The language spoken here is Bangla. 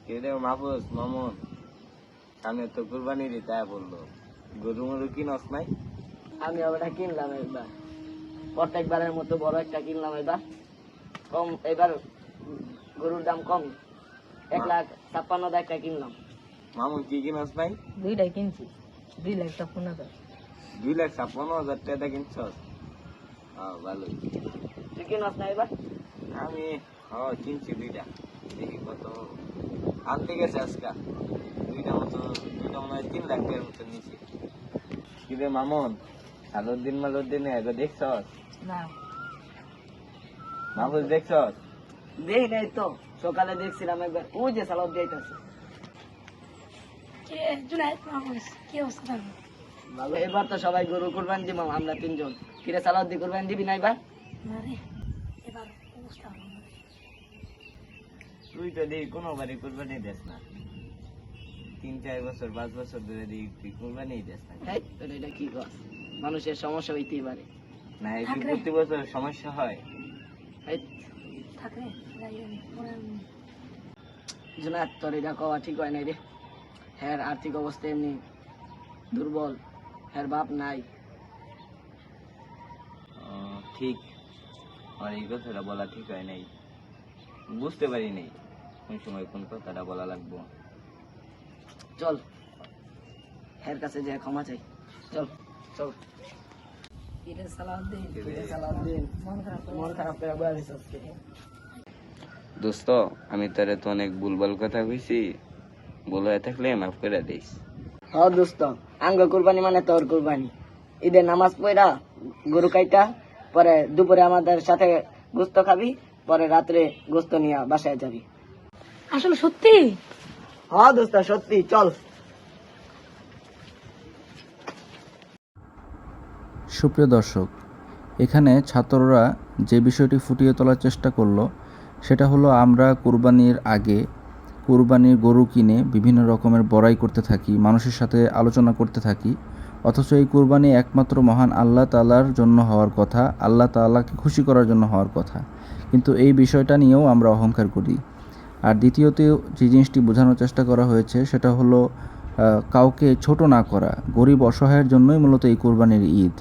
কেটে মাহফুজ মামুন সামনে তো কুরবানি দিতে বললো, গরু মরু কিনস নাই? আমি ওটা কিনলাম এবার, প্রত্যেকবারের মতো বড় একটা কিনলাম এবার। কম এবার গরুর দাম কম, 1,56,000 একটা কিনলাম। মামুন কি কিনস নাই? দুইটাই কিনছি, 2,56,000। 2,56,000 টাকা কিনছস? ভালোই। তুই কিনস না এবার? আমি কিনছি দুইটা, দেখি কত আনতে গেছে আজকা। দুইটা মনে হয় 3 লাখ টাকার মতো নিছি। কিরে মামুন, আলুদ্দিন এগো দেখছস? না, মাহফুজ দেখছস? দেখি নাই তো, সকালে দেখছিলাম একবার, ওই যে সালাদ দিতেছে। ভালো, এবার তো সবাই গরু কুরবানি দিব, আমরা 3 জন। কিরে সালাদ দি কুরবানি দিবি না এবার? তুই তো দেখি কোনো বাড়ি কুরবানি দেস না, 3-4 বছর 5 বছর ধরে দেখি তুই কুরবানি দেস না। হেই, তোর এটা কি কর? মানুষের সমস্যা হইতেই পারে। না এই কি প্রতি বছর সমস্যা হয়? হেই, জুনায়েদ, তোর এটা কওয়া ঠিক হয় নাই রে। হ্যাঁ, আর্থিক অবস্থা এমনি দুর্বল, হ্যাঁ বাপ নাই। ঠিক, আর এই কথাটা বলা ঠিক হয় নাই, বুঝতে পারি নাই কোন সময় কোন কথাটা বলা লাগবো। চল হ্যাঁ কাছে যে ক্ষমা চাই, চল চল। মন খারাপ করে বয়া দিস আজকে। দোস্ত, আমি তোরে তো অনেক ভুলভাল কথা কইছি, ভুল হয়ে থাকলে মাফ করে দিস। হ্যাঁ দোস্ত, আঙ্গ কুরবানি মানে তোর কুরবানি। ঈদের নামাজ পড়া গরু কাইটা, পরে দুপুরে আমাদের সাথে গোস্ত খাবি, পরে রাত্রে গোস্ত নিয়ে বাসায় যাবি। আসলে সত্যি? হ্যাঁ দোস্ত, সত্যি, চল। সুপ্রিয় দর্শক, এখানে ছাত্ররা যে বিষয়টি ফুটিয়ে তোলার চেষ্টা করলো সেটা হলো, আমরা কুরবানির আগে কুরবানির গরু কিনে বিভিন্ন রকমের বড়াই করতে থাকি, মানুষের সাথে আলোচনা করতে থাকি, অথচ এই কুরবানি একমাত্র মহান আল্লাহ তাআলার জন্য হওয়ার কথা, আল্লাহ তাআলাকে খুশি করার জন্য হওয়ার কথা, কিন্তু এই বিষয়টা নিয়েও আমরা অহংকার করি। আর দ্বিতীয়ত যে জিনিসটি বোঝানোর চেষ্টা করা হয়েছে সেটা হলো কাউকে ছোট না করা, গরিব অসহায়ের জন্যই মূলত এই কুরবানির ঈদ।